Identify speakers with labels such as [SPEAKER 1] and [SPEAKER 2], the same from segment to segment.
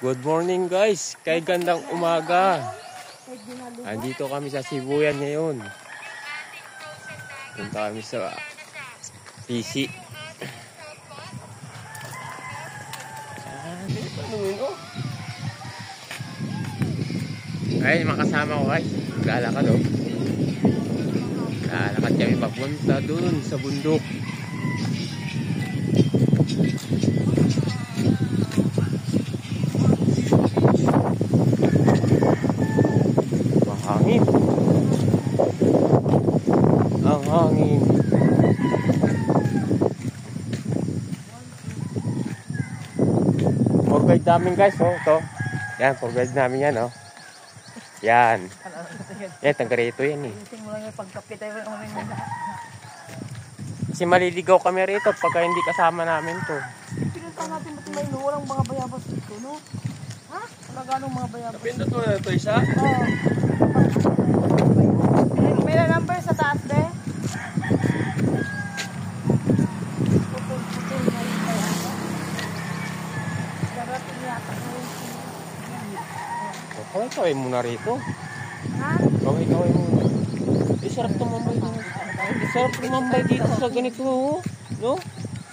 [SPEAKER 1] Good morning guys, kay gandang umaga. Andito kami sa Sibuyan ngayon. Punta kami sa PC. Ay, makasama ko guys. Lalakad oh. Lalakad kami papunta dun sa bundok. Hangin. Ang hangin. Tour guide namin guys, oh, ito. Yan, tour guide namin yan, oh. Yan. Yan, taga-rito yan eh. Kasi maliligaw kami rito pagka hindi kasama namin to.
[SPEAKER 2] Pinunta natin ba't may walang mga bayabas dito, no? Ha? Wala ganong mga bayabas.
[SPEAKER 1] Kapinda to na ito isa?
[SPEAKER 2] Oo. May number sa taas, de? Putol-putol na rin kaya. Darating yata na rin.
[SPEAKER 1] Kaway-kaway muna rito.
[SPEAKER 2] Ha?
[SPEAKER 1] Kaway-kaway muna. Sarap tumambay dito. Sarap tumambay dito sa ganito, no?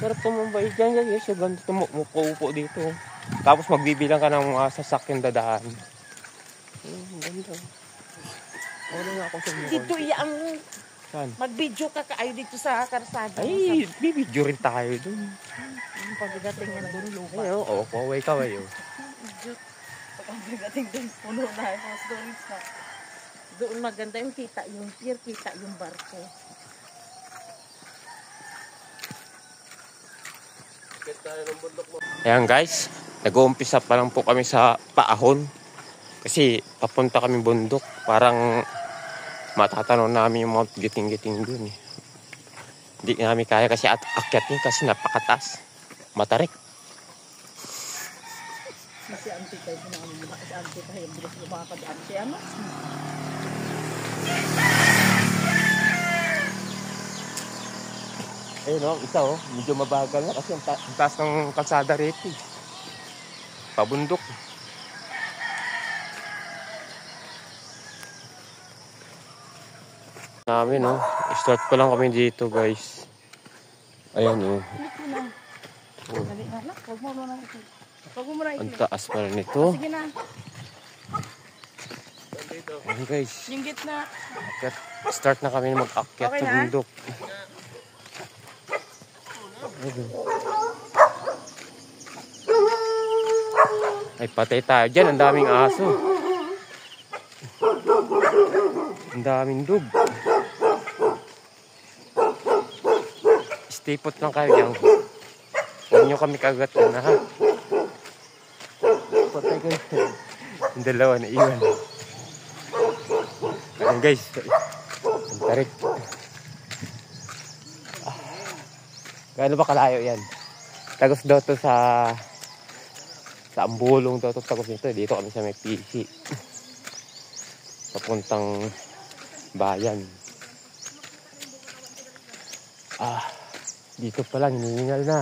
[SPEAKER 1] Sarap tumambay dyan, guys. So, ganito mupo dito. Tapos magbibilang ka ng mga sasakyan dadaan. Ganda. Wala nga ako sa mga.
[SPEAKER 2] Dito iyang
[SPEAKER 1] saan?
[SPEAKER 2] mag-video ka kaayo dito sa karsada.
[SPEAKER 1] Ay, bibidyo rin tayo dun.
[SPEAKER 2] Pagdating nga doon, lupa.
[SPEAKER 1] Ay, oo, kaway-kaway, oh.
[SPEAKER 2] Pagdating doon, puno na. Mas doris na. Doon maganda yung kita yung pier, kita yung barko.
[SPEAKER 1] Ayan guys, nag-uumpisa pa lang po kami sa paahon. Kasi papunta kami bundok. Parang matatanaw namin yung mga giting-giting dun eh. Hindi namin kaya kasi akyatin kasi napakataas. Matarik.
[SPEAKER 2] Si auntie kayo na kami mga si auntie kayo bilis lumakad auntie ano?
[SPEAKER 1] Ayun o, isa o, medyo mabagal na kasi ang taas ng kalsada rito. Pabundok. Namin o, start pa lang kami dito guys. Ayan o.
[SPEAKER 2] Dali na lang, huwag mo na ito. Huwag mo na ito.
[SPEAKER 1] Ang taas pala nito.
[SPEAKER 2] Sige na.
[SPEAKER 1] Ayan guys.
[SPEAKER 2] Yung gitna.
[SPEAKER 1] Start na kami mag-akyat
[SPEAKER 2] Okay
[SPEAKER 1] sa
[SPEAKER 2] na?
[SPEAKER 1] bundok. Ay, patay tayo dyan. Ang daming aso. Ang daming dug. Stipot lang kayo dyan. Huwag nyo kami kagat na ha. Patay kayo. Yung dalawa na iwan. Ayan guys. Ang tarik. Gaano ba kalayo yan? Tagos daw to sa Ambulong daw to. Tagos nito. Dito kami sa may PC. Papuntang bayan. Dito pa lang. Hinihingal na.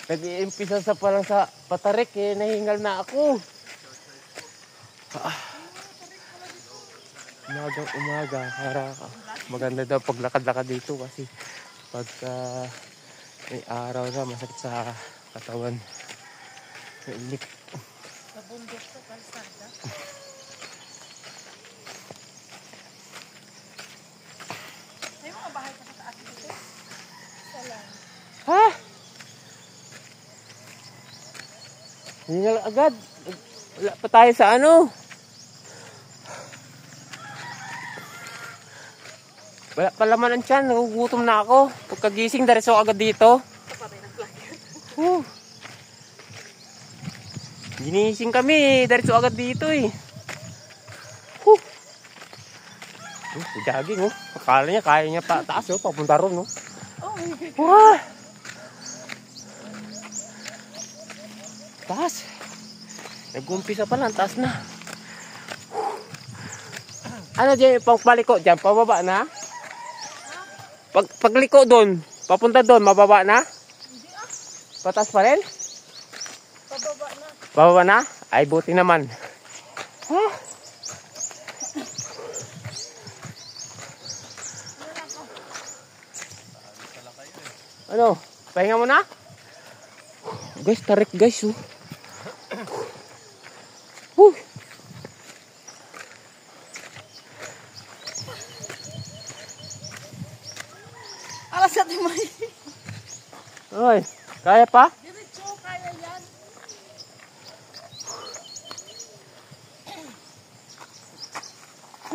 [SPEAKER 1] Nag-iimpisa sa palang sa patarik eh. Nahingal na ako. Umagang-umaga. Maganda daw paglakad-lakad dito kasi pagka may araw na masakit sa katawan. Mainit.
[SPEAKER 2] Sa bundok sa kalsada. May mga bahay pa sa taas dito. Salang.
[SPEAKER 1] Ha? Hingal agad. Wala pa tayo sa ano. Wala pa laman ang tiyan. Nagugutom na ako. Pagkagising, dareso agad dito. Ginising kami. Dareso agad dito eh. Si Jogging oh. Akala niya kaya niya pa taas oh. Papunta ron oh. Wah! Taas. Nag-umpisa pa lang. Taas na. Ano dyan? Pagpaliko dyan. Pababa na? Pagliko doon, papunta doon, mababa na? Patas pa rin?
[SPEAKER 2] Pababa na.
[SPEAKER 1] Bababa na? Ay, buti naman. Ha? Ano? Pahinga mo na? Guys, tarik guys. Oh.
[SPEAKER 2] Alas natin may.
[SPEAKER 1] Ay, kaya pa?
[SPEAKER 2] Diretso, kaya yan.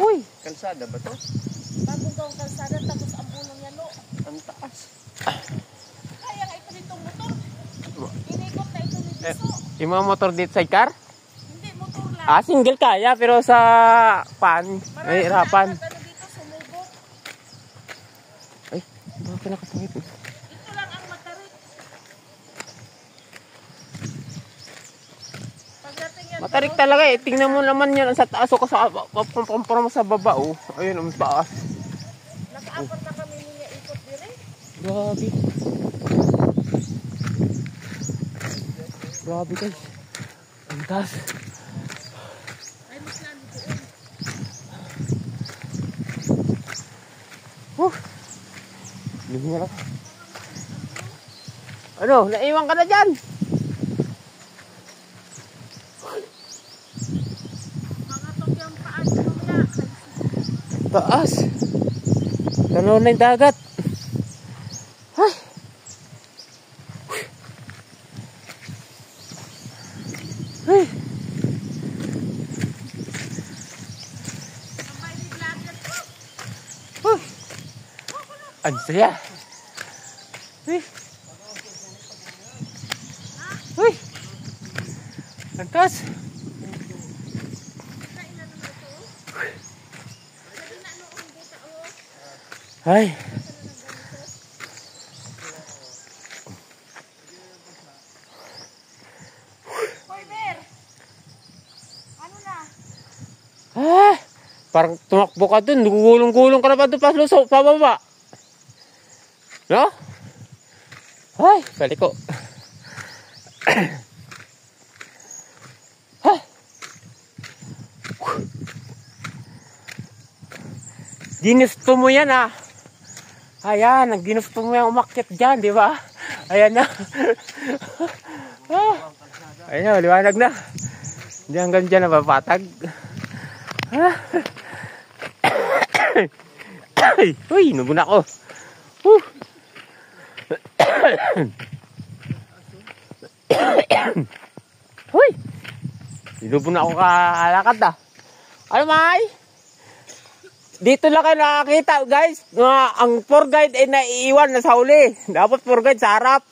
[SPEAKER 1] Uy, kalsada ba to?
[SPEAKER 2] Bago daw ang kalsada, tapos ang punong yan, no?
[SPEAKER 1] Ang taas.
[SPEAKER 2] Kaya nga ito nitong motor. Inikot na ito ni Biso.
[SPEAKER 1] Yung mga motor dito sidecar?
[SPEAKER 2] Hindi, motor lang.
[SPEAKER 1] Ah, single kaya, pero sa pan, ay hirapan.
[SPEAKER 2] Ano dito, sumubok.
[SPEAKER 1] Ay, mga pinakasangit.
[SPEAKER 2] Ito lang ang matarik. Pagdating yan,
[SPEAKER 1] Matarik talaga eh. Tingnan mo naman yan sa taas o sa kumpara mo sa baba oh. Ayun, ang taas.
[SPEAKER 2] naka-apat na kami niya ikot dire.
[SPEAKER 1] Grabe. Grabe guys. Ang taas.
[SPEAKER 2] Ay, mas lang doon.
[SPEAKER 1] Lumingan ako. Ano, naiwan ka na dyan?
[SPEAKER 2] Mga tokyang paan mamaya.
[SPEAKER 1] Taas. Tanaw na yung dagat. Ay. Ay.
[SPEAKER 2] Sabay ni vlogger ko.
[SPEAKER 1] Uy. Ang saya. Uy. Uy. Ang taas. Ay.
[SPEAKER 2] Hoymer! Ano na?
[SPEAKER 1] Ah, parang tumakbo ka dun. Gulong-gulong ka na ba dun pababa? No? Ay, balik ko. Ha? Ginusto mo yan ah. Ayan, ang ginusto mo yan umakyat dyan, di ba? Ayan na. Ayan na, liwanag na. Hindi hanggang dyan napapatag. Uy, nubun ako. Uy, nubun ako kalakad ah. Ano May? Dito lang kayo nakakita guys. Ang tour guide ay naiiwan na sa huli. Dapat tour guide sa harap.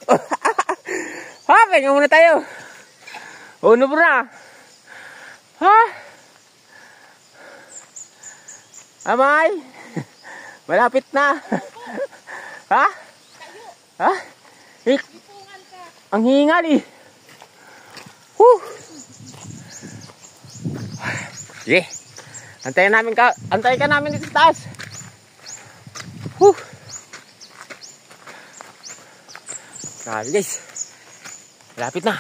[SPEAKER 1] Ha, kaya muna tayo. Uno bro na. Ha? Amay? Malapit na. Ha? Ha? Ang hingal eh. Sige. Antayin ka namin dito sa taas. Grabe guys. Malapit na.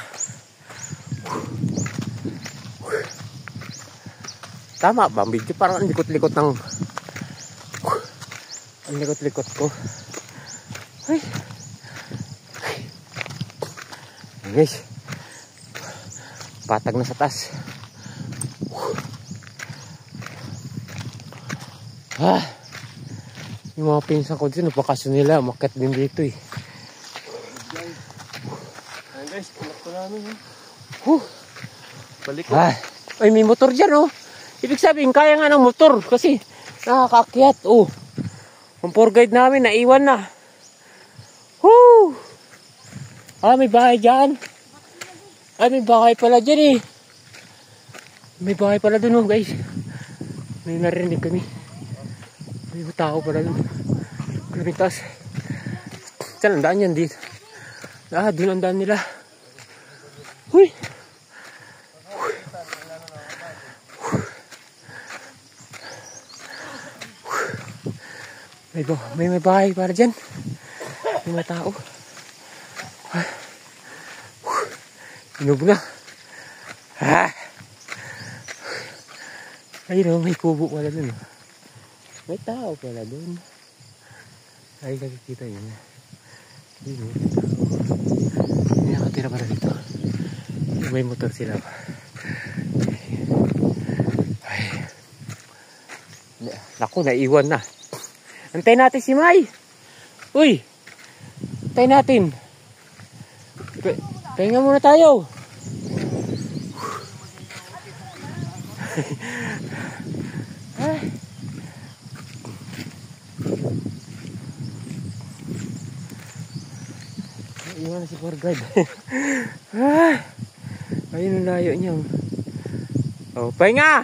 [SPEAKER 1] Tama ba? Medyo parang ang likot-likot ng... Ang likot-likot ko. Ay. Guys. Patag na sa taas. Yung mga pinsan ko dyan, bakasyon nila, umakyat din dito eh. Ayan guys, pinakto namin eh. Balik ko. Ay, may motor dyan oh. Ibig sabihin, kaya nga ng motor kasi nakakakyat oh. Ang tour guide namin, naiwan na. May bahay dyan. Ay, may bahay pala dyan eh. May bahay pala dun oh guys. May narinig kami. May tao pala dun. Kalamitas. Saan ang daan yan dito? Dun ang daan nila. Huy! May bahay para dyan. May mga tao. Inog na. Ha? Ayun o, may kubo pala dun. May tao pala dun. Ay, nakikita yun. Ayun o, may tao. May nakatira pala dito. May motor sila. Ay. Naku, naiwan na. Antayin natin si May. Uy! Antayin natin. Pahinga muna tayo. Iwan na si poor guard. Ayun ang layo niya. Oh, pahinga!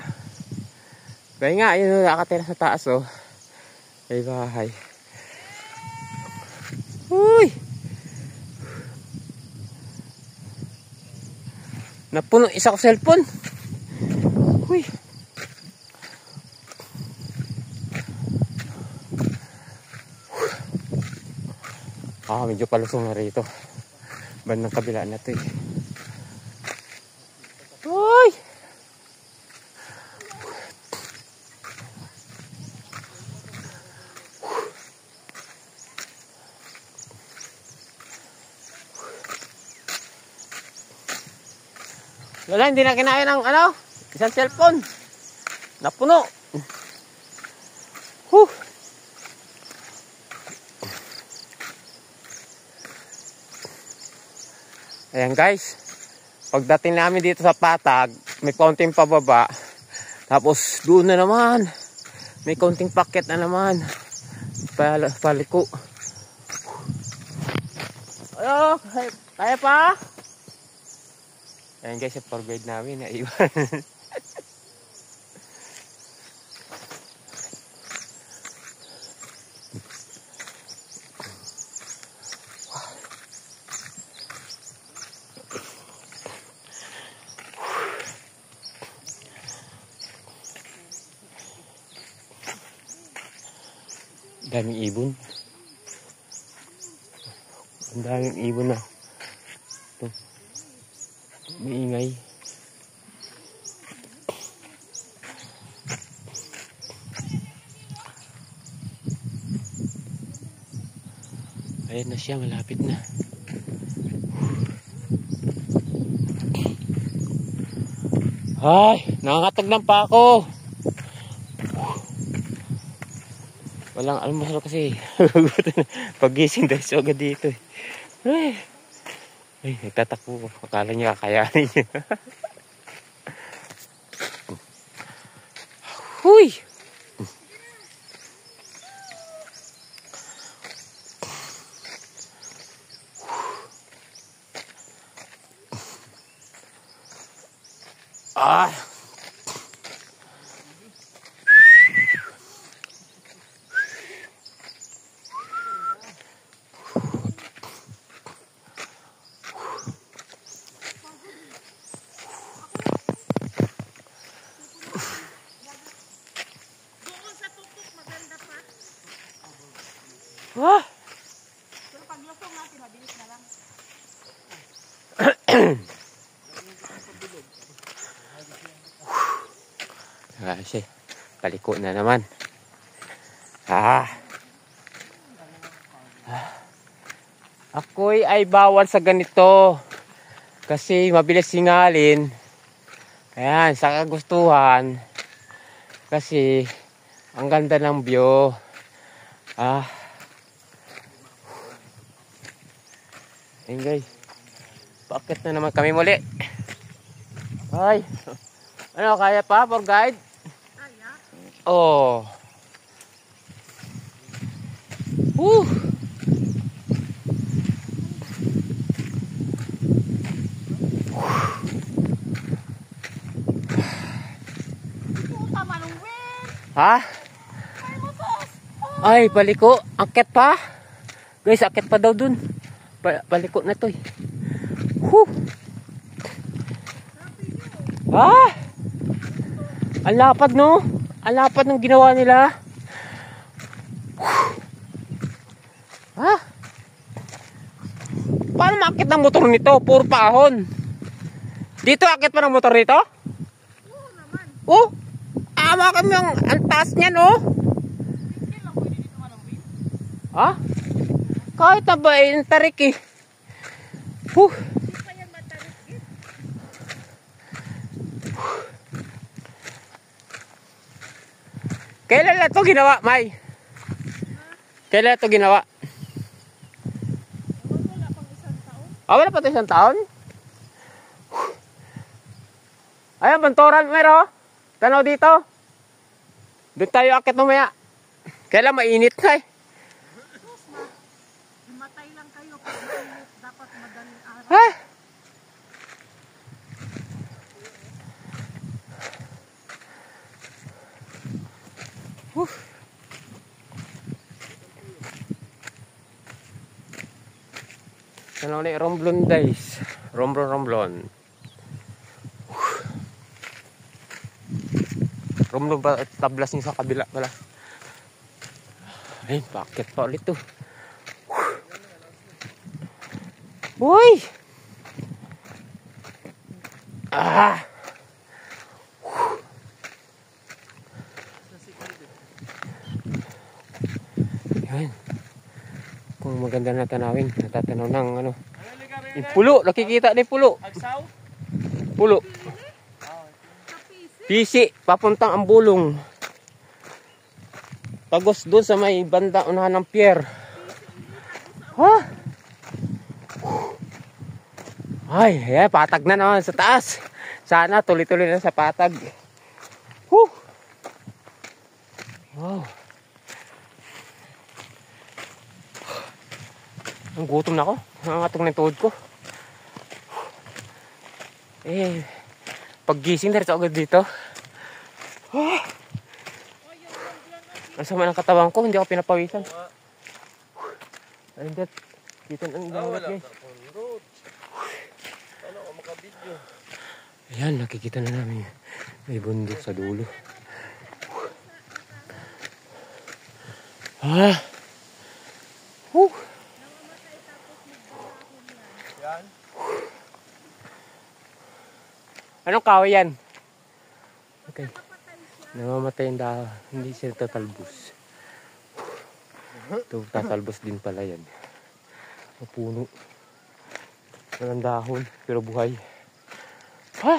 [SPEAKER 1] Pahinga, ayun nakatira sa taas oh. Ay bahay. Uy! Napuno isa ko cellphone. Uy! Medyo palusong na rito. Bandang kabila na ito eh. Uy! Wala, hindi na kinain ng isang cellphone. Napuno. Ayan guys, pagdating namin dito sa patag, may konting pababa. Tapos doon na naman, may konting paket na naman. Paliko. Ayo, kaya pa? Ayan guys, yung tour guide namin, naiwan. Daming ibon. Ang daming ibon na. Ito. Maingay. Ayan na siya, malapit na. Ay, nangangatog ng pako. Walang almusal kasi. Pagising dahil so agad dito eh. Ay, nagtatakbo ko. Akala niya kakayanin niya. Huy! Ah! Ah!
[SPEAKER 2] Pero paglupong natin, mabilis na lang.
[SPEAKER 1] Kasi, paliko na naman. Ako'y ay bawal sa ganito. Kasi mabilis singalin. Ayan, sa kagustuhan. Kasi, ang ganda ng view. Ayan guys. Paakit na naman kami muli. Ay. Ano, kaya pa for guide?
[SPEAKER 2] Kaya?
[SPEAKER 1] Oh.
[SPEAKER 2] Tama nung wind.
[SPEAKER 1] Ha? Ay, paliko. Akit pa. Guys, akit pa daw dun. Paliko na to eh. Ang lapad no? Ang lapad ng ginawa nila. Paano makakit ng motor nito? Puro paahon. Dito, akit pa ng motor dito?
[SPEAKER 2] Oo naman.
[SPEAKER 1] Oh! Ama kami yung antas niya, no?
[SPEAKER 2] Hindi lang pwede dito malambing.
[SPEAKER 1] Ha? Kahit na ba, yung tarik eh. Huh!
[SPEAKER 2] Hindi pa yan matarik eh.
[SPEAKER 1] Kailan na ito ginawa, May? Kailan ito ginawa?
[SPEAKER 2] Wala pang isang taon.
[SPEAKER 1] Ah, wala pa ito isang taon? Ayan, bantoran, Mero. Tanaw dito. Doon tayo akit mamaya. Kailan mainit ka eh.
[SPEAKER 2] Sus, matay lang kayo. Pag mainit, dapat madaling araw.
[SPEAKER 1] Ha? Tanaw ni Romblon guys. Romblon. Romblon ba tablas niya sa kabila pala. Ay, bakit pa ulit to? Uy! Ah! Yan. Kung maganda na tanawin, natatanaw ng ano. Yung pulo, nakikita ni pulo.
[SPEAKER 3] Agsaw?
[SPEAKER 1] Pulo. Pisi, papuntang ang bulong. Tagos doon sa may banda unahan ng pier. Ha? Ay, ayan, patag na naman sa taas. Sana tuloy-tuloy na sa patag. Whew. Wow. Ang gutom na ako. Nangangatog na yung tuhod ko. Eh, paggising na rin agad dito. Ang sama ng katawan ko, hindi ako pinapawisan. Ayun, dad. Dito ang dagat, guys.
[SPEAKER 3] Ano ako makabidyo?
[SPEAKER 1] Ayan, nakikita na namin. May bundok sa dulo. Ah! Whew!
[SPEAKER 3] Yan.
[SPEAKER 1] Anong kahoy yan? Okay. Namamatay yung dahon. Hindi siya tatalbos. Ito, tatalbos din pala yan. Mapuno. Walang dahon, pero buhay. Ha?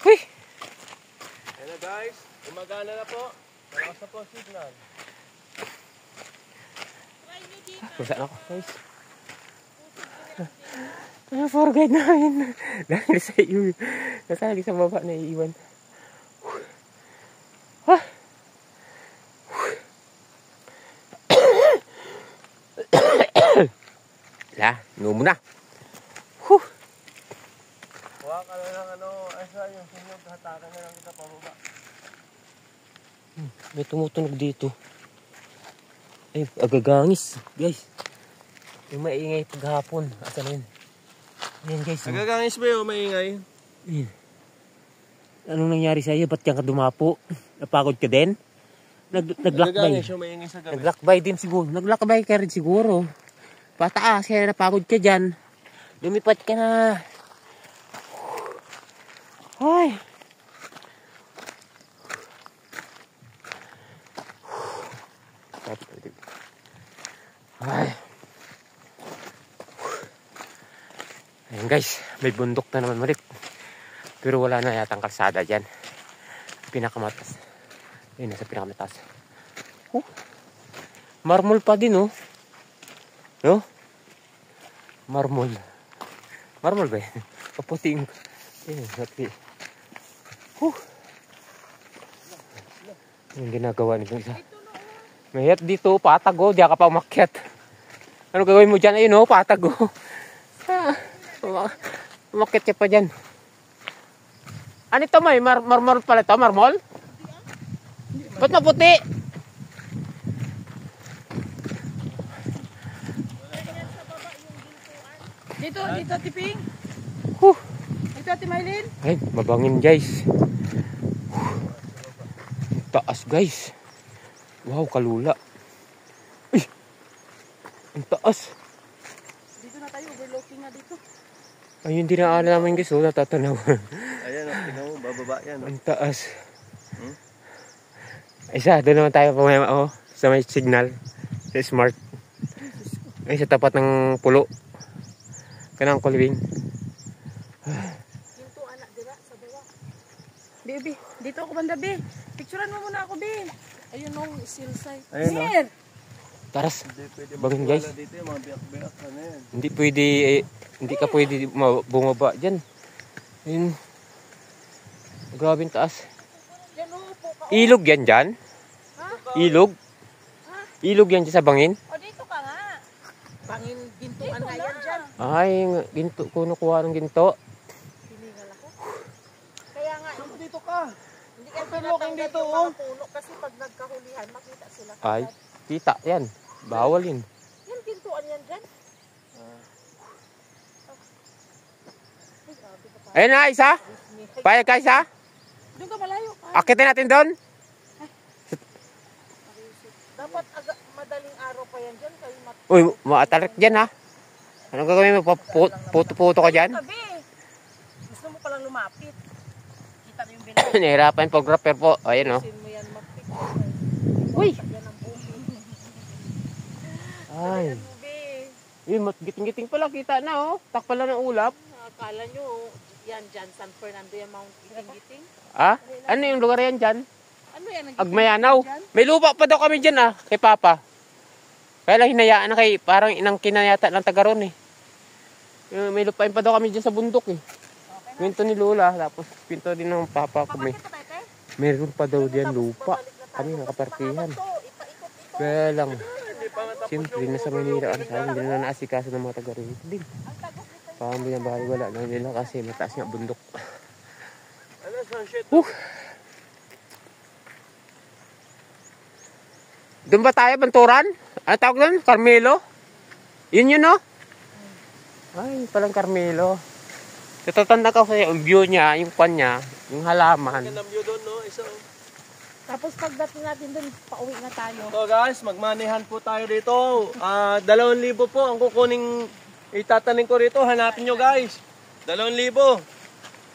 [SPEAKER 1] Uy!
[SPEAKER 3] Ayan na guys, gumagana na po. Malakas na po ang signal.
[SPEAKER 1] Saan ako, guys? Ano for guide namin? Dahil sa iyo. Nasali sa baba na iiwan. Ha? La, inom mo na. Huh.
[SPEAKER 3] Kuha ka na ng ano, asa yung sinyog, hatakan na lang kita pababa.
[SPEAKER 1] May tumutunog dito. Ay, agagangis. Guys. Yung maingay paghapon. Asan na yun? Ayan guys.
[SPEAKER 3] Nagagangis ba yung maingay?
[SPEAKER 1] Ayan. Anong nangyari sa'yo? Ba't yan ka dumapo? Napagod ka din? Naglakbay.
[SPEAKER 3] Nagagangis yung maingay sa gabi.
[SPEAKER 1] Naglakbay din siguro. Naglakbay ka rin siguro. Pataas, kaya napagod ka dyan. Lumipat ka na. Ay. Ay. Ayan guys, may bundok na naman ulit. Pero wala na yatang kalsada dyan. Pinakamatas. Ayun, nasa pinakamatas. Marmol pa din, oh. No? Marmol. Marmol ba yan? Kaputing. Ayun, hati. Yung ginagawa nito isa. May hiyat dito, patag, oh. Diyan ka pa umakyat. Ano gagawin mo dyan? Ayun, oh, patag, oh. Umakyat ka pa dyan. Ano ito, may? Marmol pala ito? Marmol? Ba't maputi?
[SPEAKER 2] Dito, Tiping.
[SPEAKER 1] Huh.
[SPEAKER 2] Dito, Timaylin.
[SPEAKER 1] Ay, mabangin guys. Taas guys. Wow, kalula. Ay! Ang taas.
[SPEAKER 2] Dito na tayo, overlooking na dito.
[SPEAKER 1] Ayun, di na namin guys. Oh, natatanaw.
[SPEAKER 3] Ayan, tingnan mo, bababa yan.
[SPEAKER 1] Ang taas.
[SPEAKER 3] Hmm?
[SPEAKER 1] Isa, doon naman tayo pumaya. Oh, sa may signal. Sa smart. Ay, sa tapat ng pulo. Kanang kulwing.
[SPEAKER 2] Ginto anak dira sa bawa. Baby, dito ako banda, be. Picturean mo muna ako, be. Ayun nung silsay.
[SPEAKER 3] Ayun, oh.
[SPEAKER 2] Here.
[SPEAKER 1] Taras.
[SPEAKER 3] Hindi pwede
[SPEAKER 1] Bangin, guys.
[SPEAKER 3] magwala dito yung mga biyak-biyak. Ano yan?
[SPEAKER 1] Hindi pwede, hindi ka pwede bumaba dyan. Ayun. Grabe ang taas.
[SPEAKER 2] Yan upo ka.
[SPEAKER 1] Ilog yan dyan?
[SPEAKER 2] Ha?
[SPEAKER 1] Ilog? Ilog yan dyan sa bangin?
[SPEAKER 2] O dito ka nga. Bangin gintuan nga yan dyan.
[SPEAKER 1] Ay, ginto, kunukuha ng ginto.
[SPEAKER 2] Hiningal ako. Kaya nga,
[SPEAKER 3] Dito ka.
[SPEAKER 2] hindi ka
[SPEAKER 3] Overlooking
[SPEAKER 2] tinatanggal
[SPEAKER 3] dito,
[SPEAKER 2] yung
[SPEAKER 3] oh.
[SPEAKER 2] mga puno kasi pag nagkahulihan, makita sila.
[SPEAKER 1] Ay, kita yan. Bawal yun.
[SPEAKER 2] Yan, gintuan yan dyan.
[SPEAKER 1] Ayun na, isa. Payag ka, isa.
[SPEAKER 2] Doon ka malayo ka.
[SPEAKER 1] Akitin natin doon.
[SPEAKER 2] Dapat madaling araw pa yan dyan. Kayo
[SPEAKER 1] Uy, maatarik dyan ha. Anong gagawin mo? Puto-puto ka dyan?
[SPEAKER 2] Sabi, gusto mo palang lumapit. Kita na yung bilang.
[SPEAKER 1] Nahirapan yung photographer po. Ayun o.
[SPEAKER 2] Sin mo yan mapit.
[SPEAKER 1] Uy!
[SPEAKER 2] Yan ang buhay.
[SPEAKER 1] Ay.
[SPEAKER 2] Yan mo, be.
[SPEAKER 1] Yun, giting-giting pala. Kita na oh. Tak pala ng ulap.
[SPEAKER 2] Akala nyo, yan dyan, San Fernando, yung Mount Giting-Giting.
[SPEAKER 1] Ah? Ano yung lugar yan dyan?
[SPEAKER 2] Ano yan? ang
[SPEAKER 1] Agmayanaw.
[SPEAKER 2] dyan?
[SPEAKER 1] May lupa pa daw kami dyan ah. Kay Papa. Kaya lang hinayaan na kay parang inang kinayata ng taga ron eh. May lupain pa daw kami dyan sa bundok eh. Pinto ni Lola. Tapos pinto din ng Papa ko.
[SPEAKER 2] Pamakit pa tayo, te?
[SPEAKER 1] Meron pa daw diyan lupa.
[SPEAKER 2] Babalik na tayo.
[SPEAKER 1] Kami nakapartihan.
[SPEAKER 2] Ito, ipa-ikot ito.
[SPEAKER 1] Kaya lang.
[SPEAKER 3] Hindi pa nga tapos
[SPEAKER 1] Siyempre, nasa Manila ang tayo. Hindi na naasikaso ng mga taga rito din. Parang binabahay wala lang nila kasi mataas nga bundok.
[SPEAKER 3] Ano, sunset?
[SPEAKER 1] Doon ba tayo, Banturan? Ano tawag doon? Carmelo? Yun no? Ay, palang Carmelo. Natatanda ko kasi yung view niya, yung kwan niya, yung halaman.
[SPEAKER 3] Gandang view doon, no? Isa, oh.
[SPEAKER 2] Tapos pagdating natin dun, pauwi na tayo.
[SPEAKER 3] So guys, magmanihan po tayo dito. 2,000 po ang kukuning itatanim ko rito. Hanapin nyo guys. 2,000.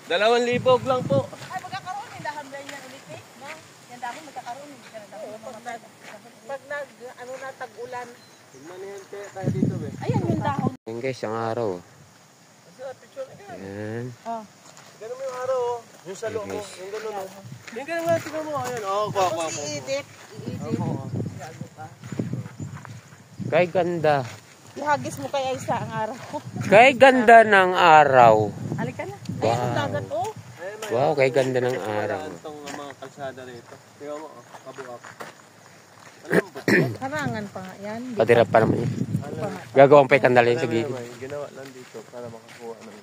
[SPEAKER 3] 2,000 lang po.
[SPEAKER 2] Ay, magkakaroon, yung dahon ba yan ulit eh? No? Yan dahon, magkakaroon, hindi ka na dahon. Pag nag, ano na, tag-ulan.
[SPEAKER 3] Magmanihan tayo dito, be.
[SPEAKER 2] Ayan yung dahon.
[SPEAKER 1] Yan guys, ang araw.
[SPEAKER 3] Picture na yan.
[SPEAKER 1] Yan.
[SPEAKER 2] Oh.
[SPEAKER 3] Ganun mo yung araw, oh. Yung sa loob, oh. Yung ganun, oh. Yung ganun nga, tingnan mo. Ayan, oh. Kuha.
[SPEAKER 2] I-edit.
[SPEAKER 1] Kay ganda.
[SPEAKER 2] Ihagis mo kay Aisa ang araw.
[SPEAKER 1] Kay ganda ng araw.
[SPEAKER 2] Halika na. Ayan ang dagat, oh.
[SPEAKER 1] Wow, kay ganda ng araw.
[SPEAKER 3] Itong mga kalsada rito. Tingnan mo, oh. Kabuak. Alam mo,
[SPEAKER 2] Harangan pa nga yan.
[SPEAKER 1] Patira pa naman yun.
[SPEAKER 3] alam.
[SPEAKER 1] Gagawang pa kandali sa gilid.
[SPEAKER 3] Ginawa lang dito para makakuha ng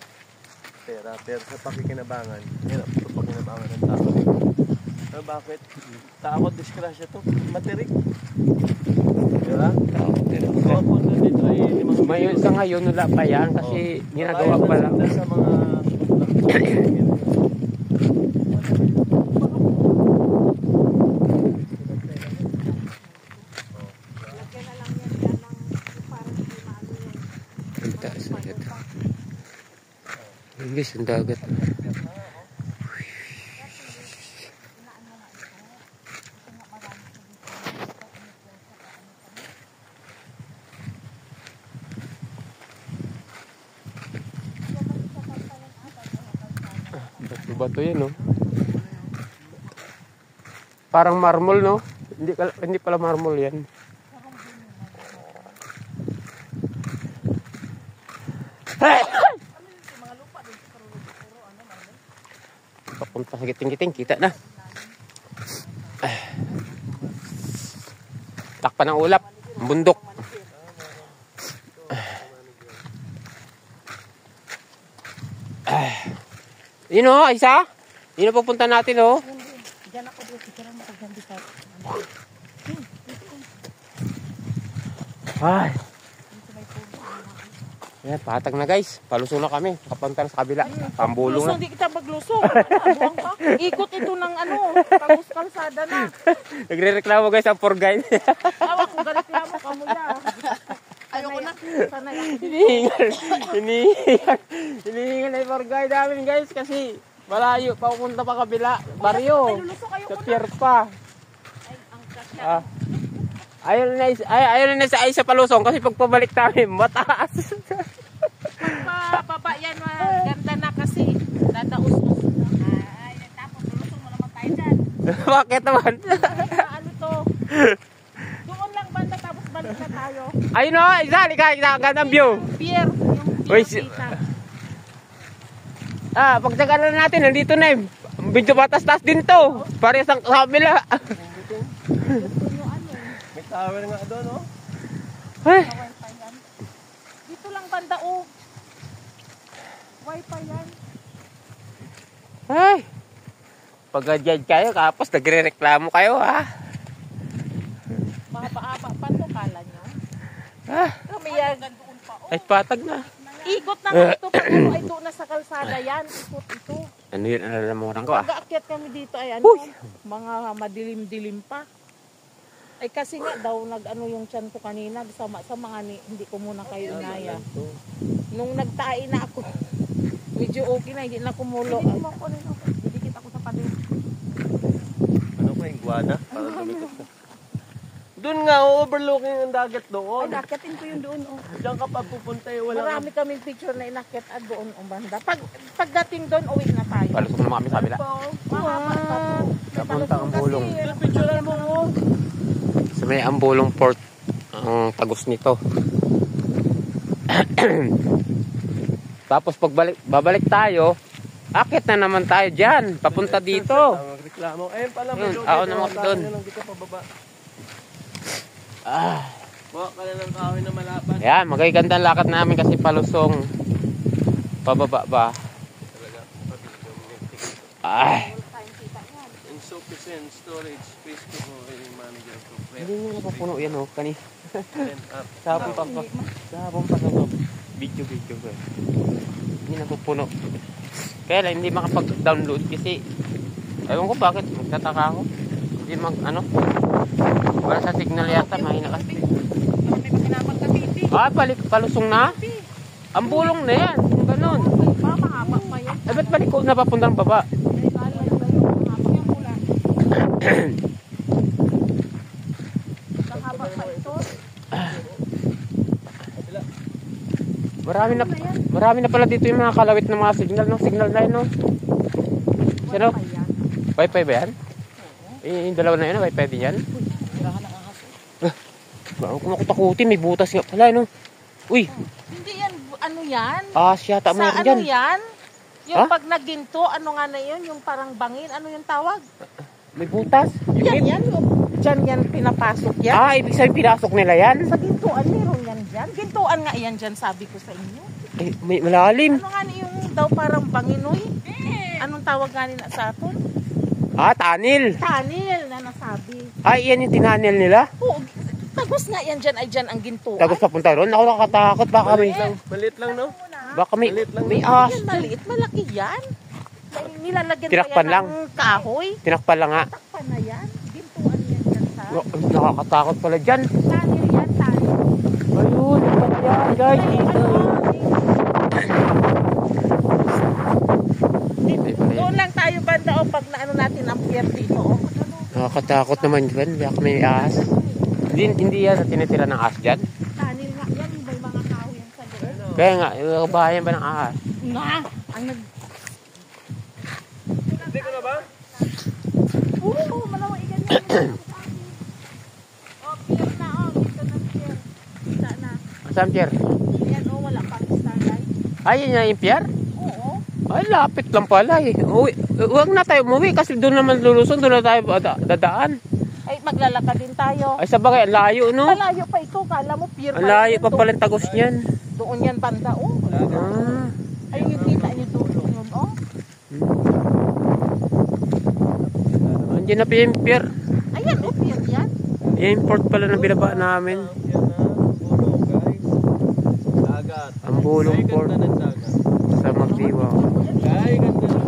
[SPEAKER 3] pera. Pero sa pakikinabangan, hirap ito pakinabangan ng tao. Pero bakit? Takot, disgrasya to. Materik. Diba? Mga punto dito ay limang
[SPEAKER 1] Mayon sa ngayon, wala pa yan kasi ginagawa pa lang.
[SPEAKER 3] Sa mga
[SPEAKER 2] Lagyan na lang yan dyan ng parang hindi maano yun.
[SPEAKER 1] Ang taas na ito. Yung guys, ang dagat. Bato-bato yan, no? Parang marmol, no? Hindi pala marmol yan. Papunta sa giting-giting, kita na. Takpan ng ulap, ang bundok. Yun o, isa. Yun ang pupunta natin o.
[SPEAKER 2] Diyan ako dito. Diyan ako magandi sa...
[SPEAKER 1] Ay. Ayan, patag na guys. Palusong na kami. Kapunta na sa kabila. Pambulong na.
[SPEAKER 2] Lusong, di kita maglusong. Abuang ka. Ikot ito ng ano, tagus kalsada na.
[SPEAKER 1] Nagre-reklamo guys ang poor guide.
[SPEAKER 2] Awa kung gareklamo ka mo na. Ayoko na. Sanay ako.
[SPEAKER 1] Hinihingal na yung poor guide namin guys kasi malayo. Papunta pa kabila. Baryo.
[SPEAKER 2] Lulusong kayo
[SPEAKER 1] Sa
[SPEAKER 2] ko na.
[SPEAKER 1] pier pa.
[SPEAKER 2] Ay, ang kasya.
[SPEAKER 1] Ah. Ayaw na sa palusong kasi pag pabalik namin mataas.
[SPEAKER 2] Pagpababa yan, ganda na kasi. Dadaus-us na. Ay, tapos lulusong mo naman tayo dyan.
[SPEAKER 1] Bakit naman?
[SPEAKER 2] Ano to? Doon lang banda tapos balik na tayo.
[SPEAKER 1] Ayun o, isa. Ang gandang view.
[SPEAKER 2] Pier, yung
[SPEAKER 1] Uy,
[SPEAKER 2] pier kita.
[SPEAKER 1] Pagtsagaan na natin, nandito na eh. Medyo batas-tas din to. Parehas ang kabila.
[SPEAKER 2] Gusto nyo ano?
[SPEAKER 3] May tower nga doon, no?
[SPEAKER 1] Ay,
[SPEAKER 2] Wifi yan. Dito lang banda oh. Wifi yan.
[SPEAKER 1] ay. Pag-judge kayo, kapos nagre-reklamo kayo ha.
[SPEAKER 2] Mahaba-haba pa to, kala nyo.
[SPEAKER 1] Ah,
[SPEAKER 2] Kami yan. Doon pa oh.
[SPEAKER 1] ay patag na.
[SPEAKER 2] Ikot na nga ito. Pag ano ay doon na sa kalsada yan. Ikot ito.
[SPEAKER 1] Ano yun, alalamuran ko
[SPEAKER 2] Pag-aakyat kami dito ay ano, mga madilim-dilim pa. Ay kasi nga daw nag-ano yung tiyan ko kanina, sama-sama nga hindi ko muna kayo inaya. Nung nagtae na ako, medyo okay na, hindi na kumulo. Hindi kita ko sa pader.
[SPEAKER 3] Ano ko, iguana? Parang lumikot ka. Doon nga, overlooking ang dagat doon.
[SPEAKER 2] Ay, nakyatin ko yung doon. Oh.
[SPEAKER 3] Diyan ka pa pupunta, wala
[SPEAKER 2] Marami kaming picture na inakyat doon ang banda. Pagdating doon, uwi na tayo.
[SPEAKER 1] Palusok naman kami sa kabila.
[SPEAKER 2] Mahaba pa to.
[SPEAKER 1] Napunta ang bulong.
[SPEAKER 3] Doon, picturean mo mo.
[SPEAKER 1] Sa may Ambulong Port ang tagos nito. Tapos babalik tayo, akit na naman tayo dyan. Papunta dito.
[SPEAKER 3] Magreklamo. Ayun pala, may
[SPEAKER 1] Yun,
[SPEAKER 3] lobby.
[SPEAKER 1] ako naman doon.
[SPEAKER 3] Hindi ka pababa.
[SPEAKER 1] Ah,
[SPEAKER 3] Buka ka na ng kahoy na malapan.
[SPEAKER 1] ayan, magaganda ang lakad namin kasi palusong. Pababa ba?
[SPEAKER 3] Talaga, pabili yung
[SPEAKER 1] Ay,
[SPEAKER 3] insufficient storage space to manager to
[SPEAKER 1] hindi nyo napapuno yan oh. Kani.
[SPEAKER 3] up.
[SPEAKER 1] Sabon pa sa video ko eh. Hindi napupuno. Kaya lang hindi makapag-download kasi ewan ko bakit, magtataka ako. Hindi wala sa signal yata, mahina kasi.
[SPEAKER 2] May makinapag ka, baby.
[SPEAKER 1] Balik, palusong na. Ang bulong na yan, kung ganun.
[SPEAKER 2] Mahaba pa yan.
[SPEAKER 1] Eh, ba't balik ko napapuntang baba?
[SPEAKER 2] Mahaba pa ito.
[SPEAKER 1] Marami na pala dito yung mga kalawit ng mga signal, no? Signal line, no? Sino? Wi-Fi ba yan? Yung dalawa na yun, Wi-Fi din yan? Bakit kung nakutakutin, may butas nga pala, no? Uy,
[SPEAKER 2] Hindi yan, ano yan?
[SPEAKER 1] yata mo
[SPEAKER 2] Sa
[SPEAKER 1] yan
[SPEAKER 2] ano
[SPEAKER 1] dyan.
[SPEAKER 2] yan? Yung
[SPEAKER 1] Ha?
[SPEAKER 2] pag naginto, ano nga na yun? Yung parang bangin, ano yung tawag?
[SPEAKER 1] May butas.
[SPEAKER 2] Yan, yan. Diyan yan pinapasok yan.
[SPEAKER 1] Ibig sabihin pinasok nila yan?
[SPEAKER 2] Sa gintuan, meron yan dyan. Gintuan nga yan dyan, sabi ko sa inyo.
[SPEAKER 1] Eh, may malalim.
[SPEAKER 2] Ano nga na yung daw parang banginoy? Anong tawag nga nila sa aton?
[SPEAKER 1] Tanil.
[SPEAKER 2] Tanil na nasabi.
[SPEAKER 1] Yan yung tinanil nila.
[SPEAKER 2] Oo, tagos nga yan dyan ay dyan ang gintuan.
[SPEAKER 1] Tapos papunta ron. Ako nakatakot. Baka
[SPEAKER 3] Maliit lang, no?
[SPEAKER 1] may ahas.
[SPEAKER 2] Yan maliit, malaki yan. May nilalagyan
[SPEAKER 1] Tinakpan
[SPEAKER 2] pa
[SPEAKER 1] lang.
[SPEAKER 2] yan ng kahoy.
[SPEAKER 1] Tinakpan lang nga.
[SPEAKER 2] Takpan na yan. Gintuan yan dyan sa...
[SPEAKER 1] Nakakatakot pala dyan.
[SPEAKER 2] Tanil yan, tanil.
[SPEAKER 1] Ayun. Yan guys.
[SPEAKER 2] Doon lang tayo banda o pag naano natin ang pier dito. O.
[SPEAKER 1] Nakakatakot naman dyan. Baka may ahas. Hindi yan tinitira ng ahas dyan.
[SPEAKER 2] Tanil nga yan, may mga kahoy yan sa loob.
[SPEAKER 1] Kaya nga, yung bahayan ba ng ahas?
[SPEAKER 2] Na, ang nag...
[SPEAKER 3] Hindi ko na ba?
[SPEAKER 2] Oo, malawang ikan yan. O, pier na o. Dito na pier. Kita na.
[SPEAKER 1] Saan pier?
[SPEAKER 2] Yan o, wala pang starlight.
[SPEAKER 1] Yun yung pier?
[SPEAKER 2] Oo.
[SPEAKER 1] Ay, lapit lang pala eh. Huwag na tayo umuwi kasi doon naman lulusong, doon na tayo dadaan.
[SPEAKER 2] Ay, maglalakad din tayo.
[SPEAKER 1] Ay, sa bagay, ang layo, no?
[SPEAKER 2] Malayo pa ito. Kala mo pier
[SPEAKER 1] Ang layo pa
[SPEAKER 2] yan.
[SPEAKER 1] pala ang tagos niyan.
[SPEAKER 2] Doon yan banda o.
[SPEAKER 1] Ah.
[SPEAKER 2] Ay, yung kita niyo doon. Yun o.
[SPEAKER 1] Andiyan na pa yung pier.
[SPEAKER 2] Ayan o, pier yan.
[SPEAKER 1] Yung port pala na binaba namin.
[SPEAKER 3] Yan na. Puro, guys. Dagat.
[SPEAKER 1] Ang Bulong
[SPEAKER 3] Ay,
[SPEAKER 1] Port
[SPEAKER 3] ganda ng dagat.
[SPEAKER 1] sa Magdiwang.
[SPEAKER 3] Ay, ganda ng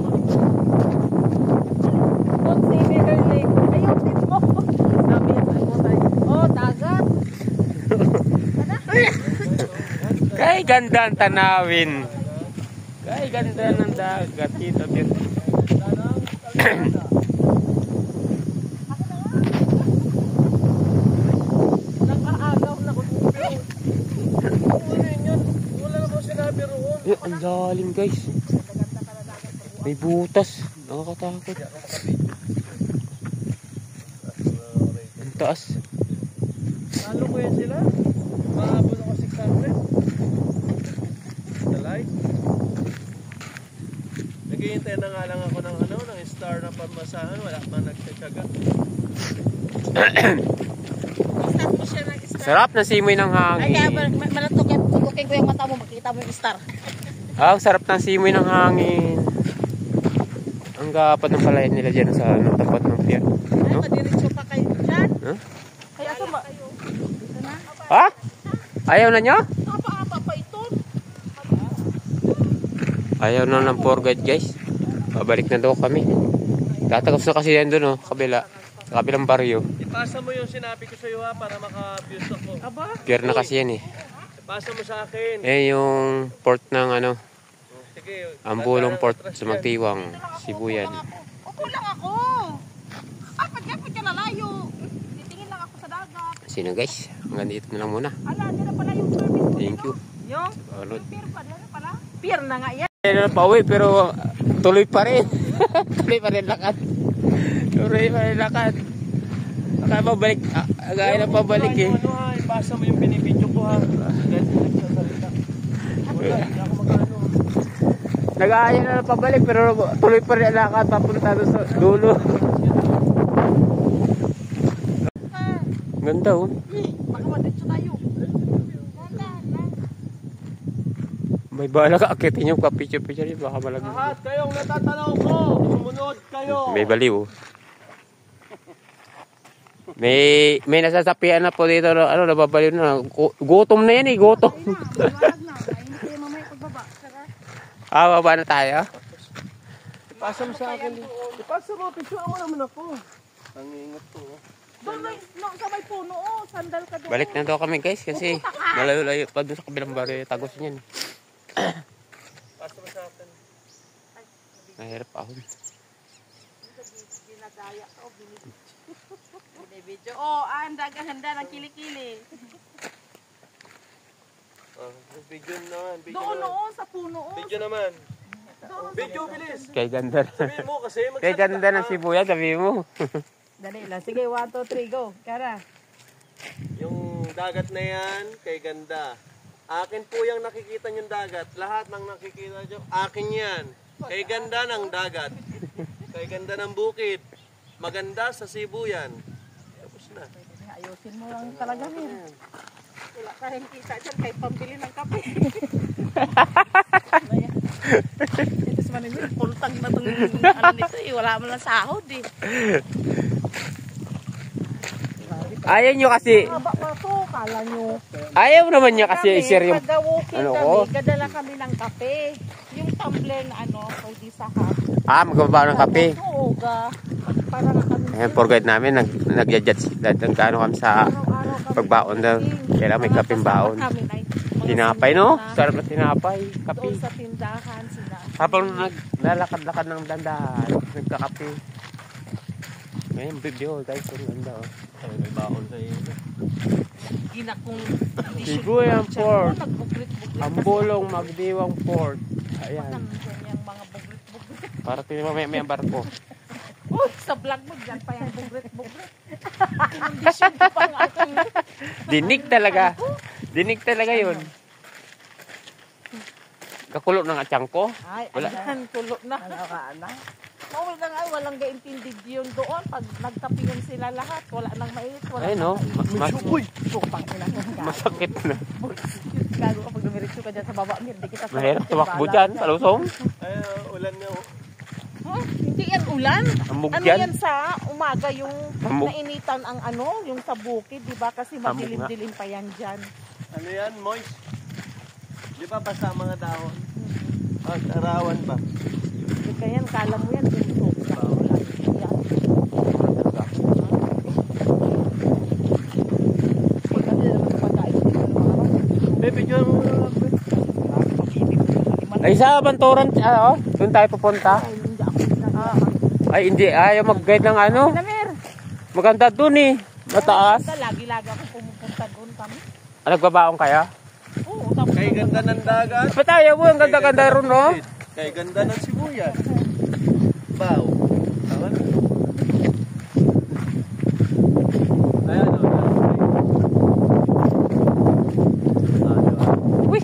[SPEAKER 2] Consider lake. Ayun, dito. Sabi yan, ay mo tayo. Oh, dagat.
[SPEAKER 1] Kay ganda ang tanawin. Kay ganda ng dagat dito.
[SPEAKER 2] Nakaagaw na ko dito.
[SPEAKER 3] Ano yun? Wala namang sinabi roon.
[SPEAKER 1] Eh, ang lalim guys. May butas. Nakakatakot. Ang taas.
[SPEAKER 3] Talo ko yan sila. Maabot ako 600. Talay. Naghihintay na nga lang ako ng ano, ng star na pamasahan. Wala pa nagtitsaga.
[SPEAKER 2] Start mo siya ng star.
[SPEAKER 1] Sarap na simoy ng
[SPEAKER 2] Ay, kaya
[SPEAKER 1] hangin.
[SPEAKER 2] tutukin ko yung mata mo, makita mo yung star.
[SPEAKER 1] Ah, ang sarap ng simoy ng hangin. Ang gapad ng palayan nila dyan sa ano, tapat ng pier.
[SPEAKER 2] Ay,
[SPEAKER 1] No?
[SPEAKER 2] madiretso pa kayo dyan.
[SPEAKER 1] Huh?
[SPEAKER 2] Kaya ito ba? Dito na.
[SPEAKER 1] Ha? Ayaw na nyo?
[SPEAKER 2] Apa-apa pa ito.
[SPEAKER 1] Ayaw na ng tour guide guys. Babalik na daw kami. Tatagos na kasi yan doon, oh, kabila. Sa kabilang baryo.
[SPEAKER 3] Ipasa mo yung sinabi ko sa iyo ha, para maka-views ako.
[SPEAKER 2] Aba?
[SPEAKER 1] Pier na kasi yan eh.
[SPEAKER 3] Ipasa mo sa akin.
[SPEAKER 1] Eh yung port ng ano,
[SPEAKER 3] Sige.
[SPEAKER 1] ang Bulong Port sa Magdiwang, Sibuyan.
[SPEAKER 2] Upo lang ako. Ay, pagkapit ka lalayo. Titingin lang ako sa dagat.
[SPEAKER 1] Sino guys? Hanggang dito na lang muna.
[SPEAKER 2] Ala, dyan na pala yung service mo.
[SPEAKER 1] Thank you.
[SPEAKER 2] Yung?
[SPEAKER 1] Arnold.
[SPEAKER 2] Pier pa, dyan na pala. Pier na nga yan.
[SPEAKER 1] Na pauwi pero tuloy pa rin. Tuloy pa rin lakad. Tuloy pa rin lakad. Baka mabalik. Agay na pabalik eh.
[SPEAKER 3] Ano ha, ipasa mo yung binibidyo ko ha. Kahit nagsasalita. Wala, hindi ako magano.
[SPEAKER 1] Nag-aaya na pabalik pero tuloy pa rin ang lakad papunta doon sa dulo. Ganda oh.
[SPEAKER 2] Baka maditso tayo.
[SPEAKER 1] May bala ka akitin yung kapicture-picture baka malagay.
[SPEAKER 3] Lahat kayong natatanaw ko, sumunod kayo.
[SPEAKER 1] May baliw. May nasasapian na po dito ano nababaliw na. Gutom na yan eh, gutom.
[SPEAKER 2] Maliwanag na. Hindi kayo mamaya pagbaba.
[SPEAKER 1] Ah, baba na tayo.
[SPEAKER 3] Ipasa mo sa akin. Ipasa mo, picture mo naman ako. Ang ingat ko.
[SPEAKER 2] Doon may, no, sa may puno, oh. Sandal ka doon.
[SPEAKER 1] Balik na daw kami guys kasi malayo-layo pa doon sa kabilang baryo tagos niyan.
[SPEAKER 3] Ipasa mo sa akin.
[SPEAKER 1] Mahirap ako.
[SPEAKER 2] Ginagaya ka, oh. Binibidyo. Oh, handa ng kilikili.
[SPEAKER 3] Video naman. Video
[SPEAKER 2] Doon,
[SPEAKER 3] naman.
[SPEAKER 2] oh, sa puno, oh.
[SPEAKER 3] Video naman. Video, bilis.
[SPEAKER 1] Kay ganda.
[SPEAKER 3] Sabihin mo kasi
[SPEAKER 1] Kay ganda ng Sibuyan, sabi mo.
[SPEAKER 2] Dali lang. Sige, 1, 2, 3, go. Kara.
[SPEAKER 3] Yung dagat na yan, kay ganda. Akin po yung nakikita yung dagat. Lahat ng nakikita nyo, akin yan. Kay ganda ng dagat. Kay ganda ng bukid. Maganda sa Sibuyan. Tapos na.
[SPEAKER 2] Ayusin mo lang talaga niya. Wala ka rin kita dyan kahit pambili ng kape. Tapos manimil, pultang na itong ano nito eh. Wala mo lang sahod eh.
[SPEAKER 1] Ayaw nyo kasi,
[SPEAKER 2] Haba pa to, kala nyo.
[SPEAKER 1] ayaw naman niya kasi i-share yung
[SPEAKER 2] Pag-walking
[SPEAKER 1] ano
[SPEAKER 2] kami,
[SPEAKER 1] ko.
[SPEAKER 2] gadala kami ng kape. Yung tumbler na ano, pwede sa hot.
[SPEAKER 1] magbaba ng kape.
[SPEAKER 2] Oo, para na kami.
[SPEAKER 1] Ayan, for guide namin, nag-judge nagkano kami sa
[SPEAKER 2] Araw-araw kami
[SPEAKER 1] pagbaon daw.
[SPEAKER 2] walking.
[SPEAKER 1] Kailangan may
[SPEAKER 2] Mga
[SPEAKER 1] kapeng
[SPEAKER 2] kasama
[SPEAKER 1] baon.
[SPEAKER 2] namin ay mga
[SPEAKER 1] Tinapay no?
[SPEAKER 2] sinuna.
[SPEAKER 1] Sarap na tinapay, kape.
[SPEAKER 2] Doon sa tindahan sila.
[SPEAKER 1] Habang naglalakad-lakad ng dandahan, nagkakape. Ngayon, video guys, ang ganda oh.
[SPEAKER 3] Ay, may baon sa iyo.
[SPEAKER 2] Ginakong
[SPEAKER 1] Sibuyan Port.
[SPEAKER 2] Nagbuklit-buklit.
[SPEAKER 1] Ang Bulong Magdiwang Port. Ayan.
[SPEAKER 2] Yung mga buglit-buglit.
[SPEAKER 1] Para tinamay may barko.
[SPEAKER 2] Oh, sa vlog mo dyan pa yung buglit-buglit. Condition ko pa nga itong
[SPEAKER 1] Dinig talaga. Dinig talaga yun. Kakulo ng atyang ko.
[SPEAKER 2] ay,
[SPEAKER 1] Wala.
[SPEAKER 2] ayan, tulo na. Oo, na nga, walang gaintindi yun doon. Pag nagtapingan sila lahat, wala nang mainit. Wala
[SPEAKER 1] Ayun no.
[SPEAKER 2] Supang ina ko.
[SPEAKER 1] Masakit na.
[SPEAKER 2] Gago ka pag dumiretso ka dyan sa baba. Hindi kita
[SPEAKER 1] Mahirap tumakbo dyan. Palusong.
[SPEAKER 3] Ay, ulan nga.
[SPEAKER 2] Huh? Hindi yan ulan.
[SPEAKER 1] Amog
[SPEAKER 2] Ano
[SPEAKER 1] yan.
[SPEAKER 2] yan sa umaga yung
[SPEAKER 1] Amog.
[SPEAKER 2] nainitan ang ano, yung sa bukid, di ba? Kasi
[SPEAKER 1] Amog nga.
[SPEAKER 2] madilim-dilim pa yan dyan.
[SPEAKER 3] Ano yan, moist? Di ba basta ang mga dahon? At arawan pa.
[SPEAKER 2] Kaya kala mo yan, buntok. Yan.
[SPEAKER 3] Baby, dyan mo na lang.
[SPEAKER 1] Ay, sa Bantoran, doon tayo pupunta. Ay, hindi. Ayaw mag-guide ng ano.
[SPEAKER 2] Namer.
[SPEAKER 1] Maganda doon eh. Mataas.
[SPEAKER 2] Lagi-lagi ako pumupunta doon kami.
[SPEAKER 1] Nagbabaong kaya?
[SPEAKER 2] Oo, tapos
[SPEAKER 3] Kay ganda ng dagat.
[SPEAKER 1] Ba't ayaw mo? Ang ganda-ganda ron, no?
[SPEAKER 3] Kay ganda ng sibuyas. Baw. Tama na. Ayan o.
[SPEAKER 1] Uy!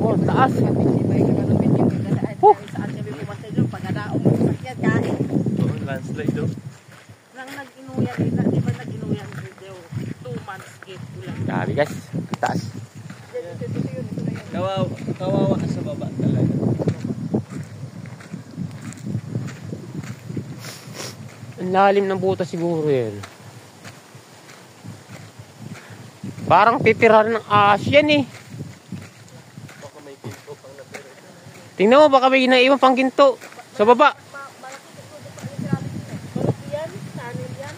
[SPEAKER 1] Oh, taas.
[SPEAKER 3] Landslide do.
[SPEAKER 2] Nang nag-inuyan nila, di ba nag-inuyan video? 2 months gate ulang.
[SPEAKER 1] Dami guys. Ang taas.
[SPEAKER 3] Kawawa ka sa baba talaga.
[SPEAKER 1] Ang lalim ng butas siguro yan. Parang titirahan ng ahas yan eh.
[SPEAKER 3] Baka may pinto pang natira.
[SPEAKER 1] Tingnan mo, baka may inaiwan pang ginto. Sa baba.
[SPEAKER 2] Yan, channel yan.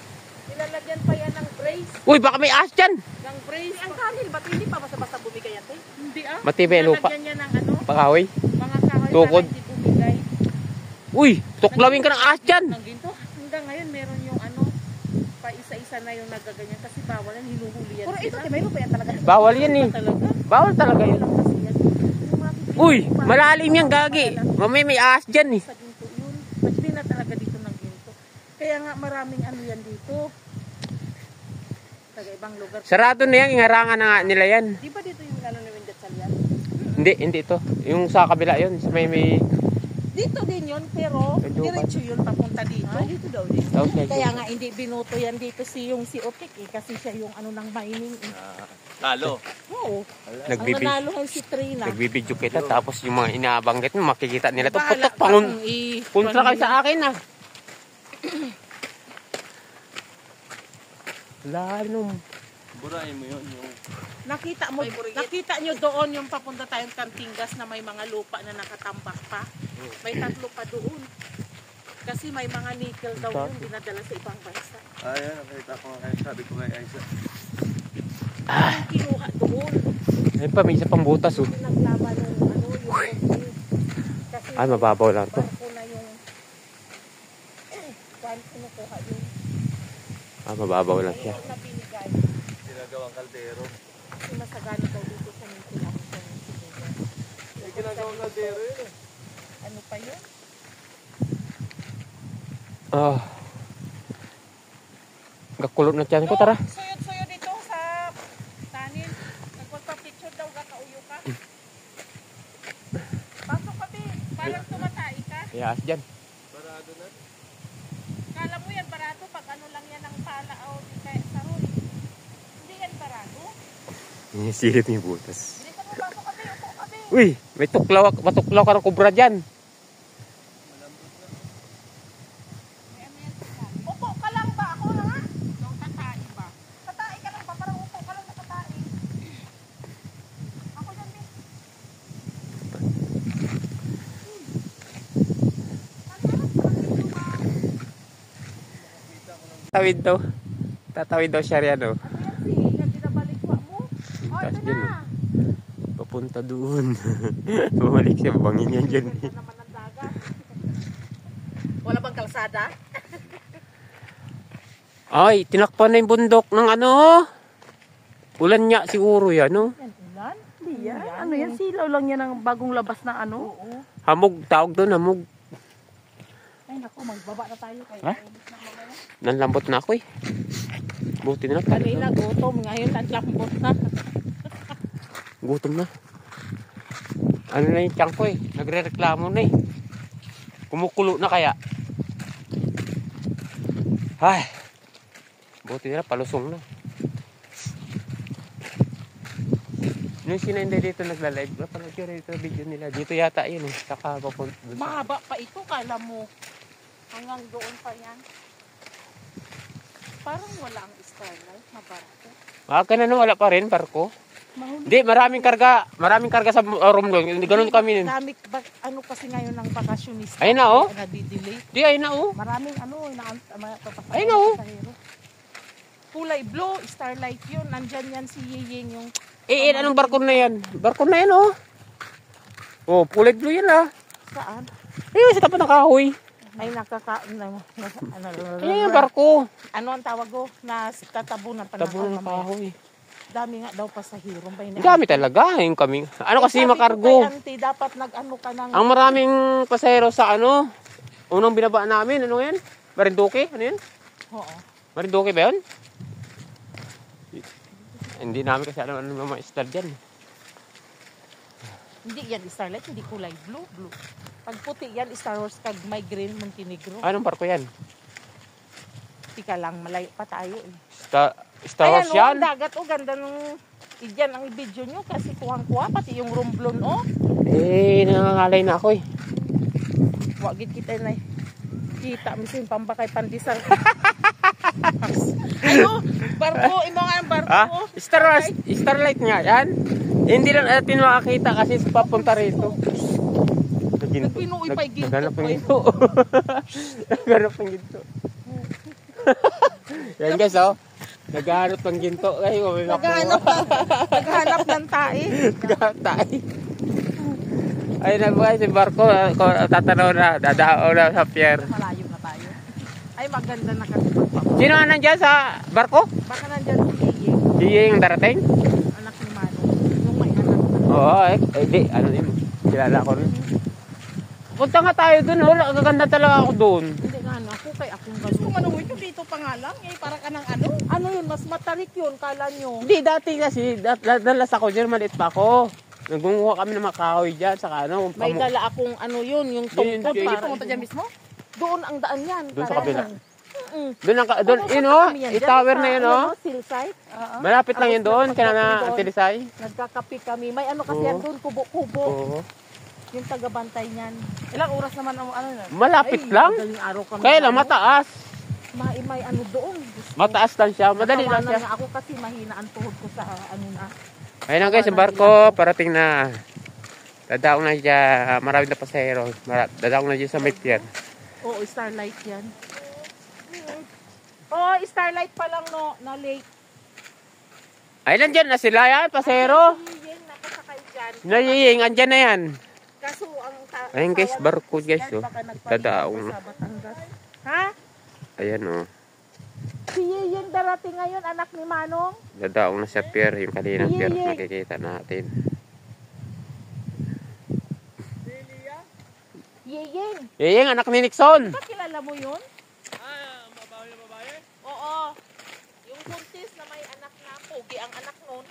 [SPEAKER 2] Nilalagyan pa yan ng brace.
[SPEAKER 1] Uy, baka may ahas dyan.
[SPEAKER 2] Ng brace. Ang kanin, ba't hindi pa basta-basta bumigay yan? Hindi ah.
[SPEAKER 1] Matibay ang lupa.
[SPEAKER 2] Nilalagyan niya ng ano,
[SPEAKER 1] Pakahoy.
[SPEAKER 2] mga kahoy
[SPEAKER 1] Tukod.
[SPEAKER 2] para hindi bumigay.
[SPEAKER 1] Uy, tuklawin ka ng ahas dyan.
[SPEAKER 2] Ng ginto. Hanggang ngayon meron yung ano, pa isa-isa na yung nagaganyan kasi bawal yan, hinuhuli yan. Pero ito, mayroon pa yan talaga.
[SPEAKER 1] Bawal yan eh.
[SPEAKER 2] Talaga?
[SPEAKER 1] Bawal talaga yun.
[SPEAKER 2] Lang kasi yan. Yung mga pipili
[SPEAKER 1] Uy,
[SPEAKER 2] pa,
[SPEAKER 1] malalim yan gagi. Mamay may ahas dyan eh.
[SPEAKER 2] sa ginto yun. Pwede na talaga dito ng ginto. Kaya nga maraming ano yan dito. Taga ibang lugar.
[SPEAKER 1] Sarado na yan, ingarangan na nga nila yan.
[SPEAKER 2] Di ba dito yung lalo na Windet Salyan?
[SPEAKER 1] Hindi ito. Yung sa kabila yun. May
[SPEAKER 2] Dito din yun, pero diretso yun papunta dito. Dito daw din.
[SPEAKER 1] Okay.
[SPEAKER 2] Kaya nga hindi binuto yan dito si Otik eh, kasi siya yung ano ng mining eh.
[SPEAKER 3] Talo.
[SPEAKER 2] Oo. Ang
[SPEAKER 1] Nagbibi
[SPEAKER 2] nanaluhan si Trina.
[SPEAKER 1] nagbibidyo kita tapos yung mga inaabanggit mo makikita nila to.
[SPEAKER 2] Bahala
[SPEAKER 1] Putok
[SPEAKER 2] pa
[SPEAKER 1] pangun.
[SPEAKER 2] kung i-
[SPEAKER 1] Punta kayo sa akin ah. Lalim.
[SPEAKER 3] Burahin mo yun. Yung...
[SPEAKER 2] Nakita nyo doon yung papunta tayong Cantingas na may mga lupa na nakatambak pa. May 3 pa doon. Kasi may mga nickel daw yun dinadala sa ibang bansa.
[SPEAKER 3] Ayan, nakita ko nga kayo. Sabi ko kay Aiza.
[SPEAKER 2] Ang kinuha doon.
[SPEAKER 1] Ayun pa, may isa pang butas oh.
[SPEAKER 2] Naglaban ng ano, yung kasi
[SPEAKER 1] Ay, mababaw lang to.
[SPEAKER 2] barko na yung kwan kinukuha yun.
[SPEAKER 1] Mababaw lang siya.
[SPEAKER 2] Na binigay.
[SPEAKER 3] Ginagawang kaldero.
[SPEAKER 2] Kasi masagana daw dito sa maintenance ng siguro.
[SPEAKER 3] Ginagawang kaldero yun eh.
[SPEAKER 2] Ano pa yun?
[SPEAKER 1] Gakulot na tiyan ko, tara.
[SPEAKER 2] Suyod-suyod dito sa tanin. Nagpagpa-picture daw kakauyo ka. Pasok ka, parang tumatay ka.
[SPEAKER 1] Iyaas dyan.
[SPEAKER 3] Parado na.
[SPEAKER 2] Kala mo yan barato pag ano lang yan ng pala o di kaya sahol. Hindi yan barato.
[SPEAKER 1] Silip yung butas.
[SPEAKER 2] Dito mo pasok ka, upo ka,
[SPEAKER 1] Uy, may matuklaw ka ng kubra dyan.
[SPEAKER 2] Upo ka lang ba? Ako na nga. Yung tatay ba? Tatay ka lang ba? Parang upo ka lang na tatay. Ako dyan, Bin.
[SPEAKER 1] Tatawid daw. Tatawid daw siya riyan oh.
[SPEAKER 2] Ano yan, si? Yan binabalik pa mo? O,
[SPEAKER 1] Taas
[SPEAKER 2] ito
[SPEAKER 1] dyan,
[SPEAKER 2] na.
[SPEAKER 1] Papunta doon. Bumalik siya, bangin yan dyan.
[SPEAKER 2] Ganda naman ng dagat. Wala bang kalsada?
[SPEAKER 1] Ay, tinakpan na yung bundok ng ano. Ulan niya siguro yan, no?
[SPEAKER 2] Yan, ulan? Hindi yan. Ano yan? Silaw lang yan ang bagong labas na ano? Oo.
[SPEAKER 1] Hamog, tawag doon, hamog.
[SPEAKER 2] Ay naku, magbaba na tayo kayo.
[SPEAKER 1] Ha? Nanlambot na ako eh. Buti na lang.
[SPEAKER 2] Kanina gutom, ngayon nanlambot na.
[SPEAKER 1] Gutom na. Ano na yung tiyan ko eh. Nagre-reklamo na eh. Kumukulo na kaya. Ay. Buti na lang, palusong na. Nung sinende dito nagla-live, napanood yun dito video nila. Dito yata yun eh. Saka papunta.
[SPEAKER 2] Mahaba pa ito, kala mo. Hanggang doon pa yan. Parang wala ang starlight na barko.
[SPEAKER 1] Ganun, wala pa rin, barko.
[SPEAKER 2] Mahuli.
[SPEAKER 1] Hindi, maraming karga sa Romblon. Hindi, ganun kami.
[SPEAKER 2] Ano kasi ngayon ng bakasyonista.
[SPEAKER 1] Ayun na, oh.
[SPEAKER 2] Nadidelay.
[SPEAKER 1] Di, ayun na, oh.
[SPEAKER 2] Maraming
[SPEAKER 1] Ayun na, oh.
[SPEAKER 2] Kulay blue, starlight yun. Nandyan yan si Yiying yung...
[SPEAKER 1] Anong barko na yan? Barko na yan, oh. Oh, kulay blue yan, ah.
[SPEAKER 2] Saan?
[SPEAKER 1] Ayun, sa tapat ng kahoy.
[SPEAKER 2] Ay,
[SPEAKER 1] Ayun yung barko.
[SPEAKER 2] Ano ang tawag ko? Na tatabunan pa
[SPEAKER 1] Tabunan ng kahoy.
[SPEAKER 2] Dami nga daw pasahero.
[SPEAKER 1] Dami talaga, yung kami. Ano kasi makargo?
[SPEAKER 2] Auntie, dapat nag-ano ka ng...
[SPEAKER 1] Ang maraming pasahero sa ano, unang binaba namin, ano yan? Marinduque? Ano yan?
[SPEAKER 2] Oo.
[SPEAKER 1] Marinduque ba yun? Hindi namin kasi alam ano mga isdal dyan.
[SPEAKER 2] Hindi yan starlight, hindi kulay blue. Pag puti yan, Star Wars, kag may green, Montenegro.
[SPEAKER 1] Anong barko yan?
[SPEAKER 2] Tika lang, malayo pa tayo eh.
[SPEAKER 1] Star Wars yan?
[SPEAKER 2] Ayan, dagat, ganda nung... Diyan ang video nyo kasi kuwang-kuwa, pati yung Romblon,
[SPEAKER 1] Nangangalay na ako eh.
[SPEAKER 2] Wagit kita na kita, misin pambakay pandisal. Ayo, barko, imo nga ang barko.
[SPEAKER 1] Ah, Starlight nga yan. Hindi lang natin makakita kasi papunta rito.
[SPEAKER 2] Nagpinuoy pa'y ginto.
[SPEAKER 1] Naghanap ng ginto. Naghanap ng ginto. Yan guys, oh. Naghanap ng ginto.
[SPEAKER 2] Naghanap ng tae.
[SPEAKER 1] Tae. Ayun na guys, yung barko. Tatanaw na, dadao na sa pier.
[SPEAKER 2] Malayo na tayo. Ay, maganda na kasi pagpapakita.
[SPEAKER 1] Sino nga nandyan sa barko?
[SPEAKER 2] Baka nandyan si Yiying,
[SPEAKER 1] Yung darating?
[SPEAKER 2] anak ni Mano. Yung may anak.
[SPEAKER 1] Oo, di, ano yun. Kilala ko rin. Punta nga tayo dun, gaganda talaga ako dun.
[SPEAKER 2] Hindi nga, ako kay akong gano'n. Kung ano yung dito pa nga lang, para ka ng ano? Ano yun, mas matarik yun, kala nyo.
[SPEAKER 1] Hindi, dati kasi, dalas ako dyan, maliit pa ako. Nagunguha kami ng makahoy dyan, saka ano.
[SPEAKER 2] May dala akong ano yun, yung tungkod.
[SPEAKER 1] Yun,
[SPEAKER 2] Para pumunta dyan mismo? Doon ang daan yan.
[SPEAKER 1] Doon sa
[SPEAKER 2] Para
[SPEAKER 1] kabila.
[SPEAKER 2] yan.
[SPEAKER 1] Doon, yun o, tower na yun o.
[SPEAKER 2] Hillside.
[SPEAKER 1] Malapit lang yun doon, kaya na Tilisay.
[SPEAKER 2] Nagkakapi kami. May ano kasi yan doon, kubo-kubo.
[SPEAKER 1] Oo.
[SPEAKER 2] Yung tagabantay niyan. Ilang oras naman ang ano na?
[SPEAKER 1] Malapit lang.
[SPEAKER 2] Madaling araw kami.
[SPEAKER 1] Kaya lang, mataas.
[SPEAKER 2] May ano doon.
[SPEAKER 1] Mataas lang siya, madali lang
[SPEAKER 2] Natawanan
[SPEAKER 1] siya.
[SPEAKER 2] nga ako kasi mahina ang tuhod ko sa ano na.
[SPEAKER 1] Ayun na guys, yung barko, parating na. Dadaong na siya, marami na pasahero. Dadaong na siya sa may pier.
[SPEAKER 2] Oo, starlight yan. Oh, starlight pa lang no, na lake.
[SPEAKER 1] Ay, nandyan na sila yan, pasahero.
[SPEAKER 2] Yiying, nakasakay dyan.
[SPEAKER 1] Nayiying, andyan na yan.
[SPEAKER 2] Kaso ang
[SPEAKER 1] Ayun guys, barko guys, oh.
[SPEAKER 2] baka nagpaligo
[SPEAKER 1] Dadaong na.
[SPEAKER 2] sa Batangas. Ha?
[SPEAKER 1] Ayan oh.
[SPEAKER 2] Si Yiying darating ngayon, anak ni Manong.
[SPEAKER 1] Dadaong na sa pier, yung kaninang pier,
[SPEAKER 2] Yiying.
[SPEAKER 1] makikita natin.
[SPEAKER 2] Yiying,
[SPEAKER 1] Yiying, anak ni Nixon.
[SPEAKER 2] ba kilala mo yun? Babae na babae? Oo. Yung buntis na may anak na pogi, ang anak nun.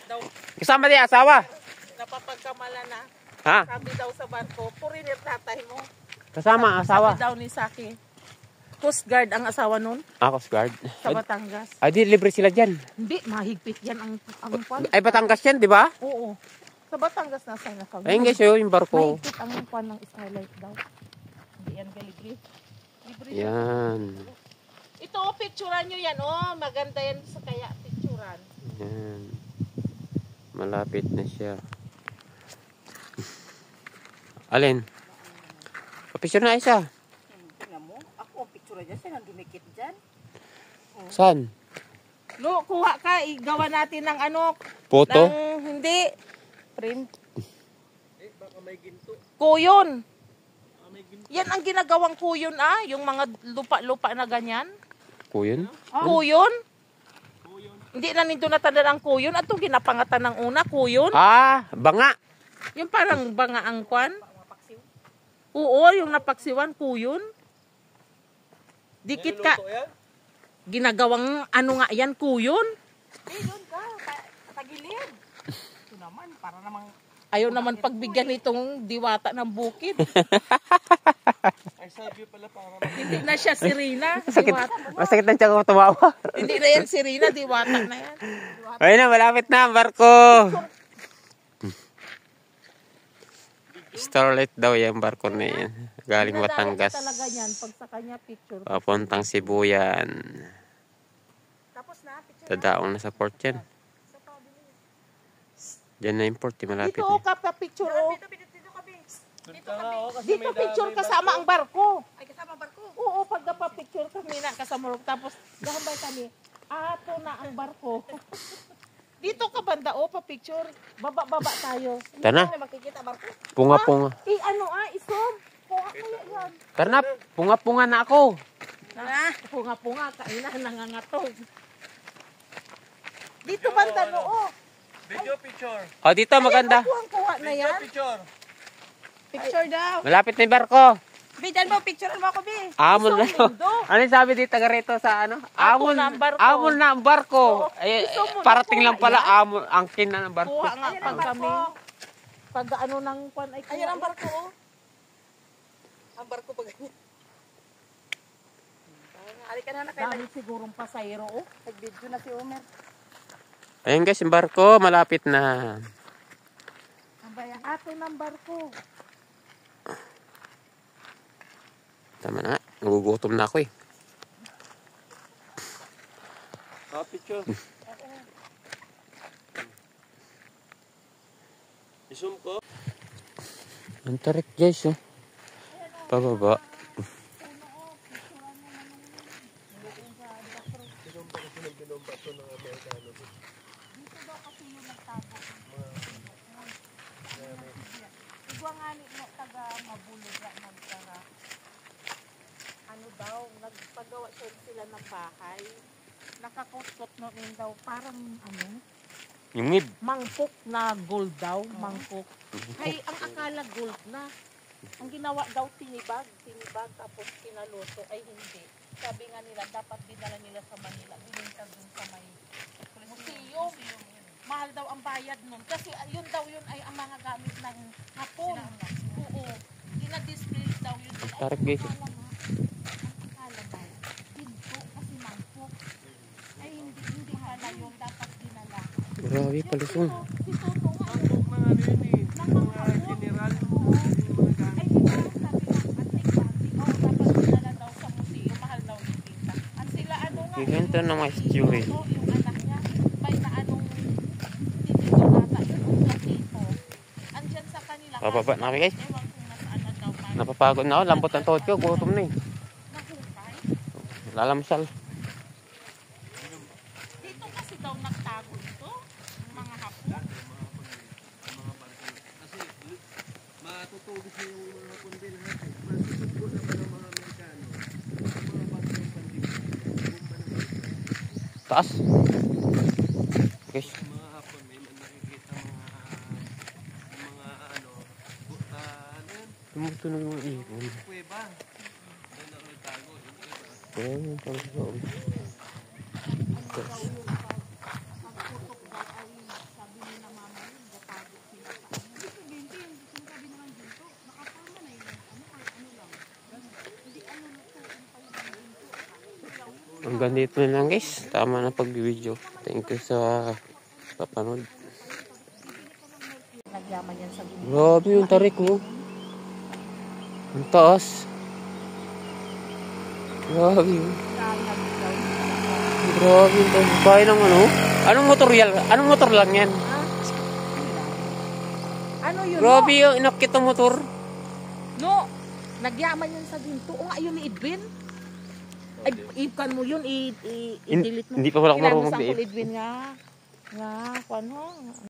[SPEAKER 2] Daw,
[SPEAKER 1] Kasama niya, asawa.
[SPEAKER 2] napapagkamala na.
[SPEAKER 1] Ha?
[SPEAKER 2] Sabi daw sa barko, purinir tatay mo.
[SPEAKER 1] Kasama, asawa.
[SPEAKER 2] Sabi daw ni Saki. Coast Guard ang asawa nun
[SPEAKER 1] Coast Guard.
[SPEAKER 2] sa Batangas.
[SPEAKER 1] Ay, di, libre sila dyan.
[SPEAKER 2] Hindi, mahigpit yan ang kwan.
[SPEAKER 1] Ay, Batangas yan, di ba?
[SPEAKER 2] Oo. Sa Batangas nasa na kami.
[SPEAKER 1] Ayun guys, oh, yung barko.
[SPEAKER 2] Mahigpit ang kwan ng starlight daw. Hindi yan libre. Libre yan.
[SPEAKER 1] Yan.
[SPEAKER 2] Ito, picturean nyo yan. Oh, maganda yan sa kaya picturean.
[SPEAKER 1] Yan. Malapit na siya. Alin? Papisyon na isa.
[SPEAKER 2] Tingnan mo, ako picture dyan. Siya dumikit dyan.
[SPEAKER 1] Saan?
[SPEAKER 2] No, kuha ka. Igawa natin ng ano.
[SPEAKER 1] Photo?
[SPEAKER 2] Hindi. Print. Kuyon. Yan ang ginagawang kuyon yung mga lupa-lupa na ganyan.
[SPEAKER 1] Kuyon?
[SPEAKER 2] Kuyon? Hindi na nito natanda ang kuyon. At itong ginapangatan ng una, kuyon.
[SPEAKER 1] Ah, banga.
[SPEAKER 2] Yung parang banga ang kwan. Oo, yung napaksiwan, kuyon. Dikit ka. Ginagawang ano nga yan, kuyon. Doon ka, tagilid. Ito naman, para namang... Ayaw naman pagbigyan itong diwata ng bukid.
[SPEAKER 3] Ay, sabi pala para
[SPEAKER 2] Hindi na siya si Rina.
[SPEAKER 1] Masakit,
[SPEAKER 2] Diwata.
[SPEAKER 1] masakit ang tiyan ko tumawa.
[SPEAKER 2] Hindi na yan si Rina, diwata na yan.
[SPEAKER 1] Ayun na, malapit na ang barko. Starlight daw yung barko na yan. Galing
[SPEAKER 2] Dinadala
[SPEAKER 1] Batangas.
[SPEAKER 2] ka talaga yan pag sa kanya picture.
[SPEAKER 1] Papuntang Sibuyan.
[SPEAKER 4] Tapos na, picture na.
[SPEAKER 1] Dadaong na sa port yan. Diyan na yung port, malapit
[SPEAKER 2] Dito
[SPEAKER 1] na.
[SPEAKER 2] ka pa picture oh.
[SPEAKER 4] Dito kami.
[SPEAKER 3] Dito nga ako kasi
[SPEAKER 2] Dito picture kasama ang barko.
[SPEAKER 4] Ay, kasama ang barko.
[SPEAKER 2] Oo, pag napapicture kami na kasama tapos gahambay kami. Ato na ang barko. Dito ka banda oh, pa-picture. Baba tayo.
[SPEAKER 1] Tara na,
[SPEAKER 4] Ano makikita barko?
[SPEAKER 1] punga-punga.
[SPEAKER 2] Isom. Punga kaya yan.
[SPEAKER 1] Tara na, punga-punga na ako.
[SPEAKER 2] Punga, kainan, nangangatog. Dito banda noo.
[SPEAKER 3] Video picture.
[SPEAKER 1] O, dito maganda.
[SPEAKER 2] Kuha na
[SPEAKER 3] Video
[SPEAKER 2] yan.
[SPEAKER 3] picture.
[SPEAKER 4] Picture daw.
[SPEAKER 1] Malapit na yung barko.
[SPEAKER 4] Bidan mo, picturean mo ako, Bi.
[SPEAKER 1] Amon na yun.
[SPEAKER 2] Lindo.
[SPEAKER 1] Ano yung sabi dito taga rito sa ano? Amon
[SPEAKER 2] na ang barko.
[SPEAKER 1] Amon na ang barko.
[SPEAKER 2] Oo.
[SPEAKER 1] Ay,
[SPEAKER 2] Gusto mo na
[SPEAKER 1] parating
[SPEAKER 2] kuha
[SPEAKER 1] lang pala
[SPEAKER 2] yan?
[SPEAKER 1] amon angkin na ng barko.
[SPEAKER 2] Kuha nga
[SPEAKER 4] Ayan
[SPEAKER 2] pag
[SPEAKER 4] ang barko.
[SPEAKER 2] kami. Pag ano ng kwan ay kuha.
[SPEAKER 4] Ayan ang barko, oh. Ang barko pa ganyan. Halika na kayo.
[SPEAKER 2] Dami sigurong pasayro oh.
[SPEAKER 4] Nag-video na si Omer.
[SPEAKER 1] Ayun guys, yung barko malapit na.
[SPEAKER 4] Ang bayan.
[SPEAKER 2] Ato ng barko.
[SPEAKER 1] Tama na nga. Nagugutom na ako eh.
[SPEAKER 3] Picture. I-zoom ko.
[SPEAKER 1] Ang tarik guys oh. Pababa.
[SPEAKER 2] Igwa nga ni mo taga mabulog na nagtara. Ano daw, nagpagawa sila ng bahay. Nakakutkot no rin daw, parang ano,
[SPEAKER 1] Yung mid.
[SPEAKER 2] mangkok na gold daw, mangkok. Ay, ang akala gold na. Ang ginawa daw tinibag, tapos kinaluto, ay hindi. Sabi nga nila, dapat dinala nila sa Manila, bininta dun sa may museum. Mahal daw ang bayad nun. Kasi yun daw yun ay ang mga gamit ng Hapon. Oo. Dina-display daw yun. Ay,
[SPEAKER 1] Tarik, guys.
[SPEAKER 2] ang akala daw, pinto kasi mangkok. Ay, hindi pala yun, dapat dinala.
[SPEAKER 1] Grabe palusong.
[SPEAKER 2] Si Toto nga,
[SPEAKER 3] Mangkok na ano yun eh. Mga general. Yung mga gamit.
[SPEAKER 2] ay, di ba sabi ng antik-antik, dapat dinala daw sa museo, mahal daw yung pinta. Ang sila ano nga,
[SPEAKER 1] Ganito na mga stew eh.
[SPEAKER 2] yung anak niya, may na anong titito nata, yung platito. Andyan sa kanila.
[SPEAKER 1] Bababa na kami, guys.
[SPEAKER 2] Ewan kung nasaan na daw.
[SPEAKER 1] Napapagod na ako. Lambot ng tuhod ko. Gutom na eh.
[SPEAKER 2] Nahukay.
[SPEAKER 1] Lalamsal.
[SPEAKER 2] Dito kasi daw nagtago ito, yung mga Hapon.
[SPEAKER 3] Kasi matutugis na yung mga hapon din ha. Masisugbo na pa ng mga Amerikano. Mga bago ng pandemya.
[SPEAKER 1] Taas. Guys.
[SPEAKER 3] Sa mga hapon may nakikita mga ano yan?
[SPEAKER 1] Tumutunog yung ibon.
[SPEAKER 3] Kuweba. Doon ako nagtago.
[SPEAKER 1] Grabe yung palusong. Hanggang dito na lang guys. Tama na pag-video. Thank you sa papanood.
[SPEAKER 2] Nagyaman yan sa gilid.
[SPEAKER 1] Grabe yung tarik mo. Ang taas. Grabe yun. Grabe yung taas. Kaya ng ano? Anong motor yan? Anong motor lang yan?
[SPEAKER 2] Ano yun?
[SPEAKER 1] Grabe yung inakit ng motor.
[SPEAKER 2] No, nagyaman yan sa ginto. O nga yun ni Edwin. Ay, ikan mo yun, i-delete mo.
[SPEAKER 1] Hindi pa wala akong
[SPEAKER 2] Kailangan mo
[SPEAKER 1] marunong
[SPEAKER 2] sa
[SPEAKER 1] mag-edit.
[SPEAKER 2] Edwin nga. Nga, kung ano.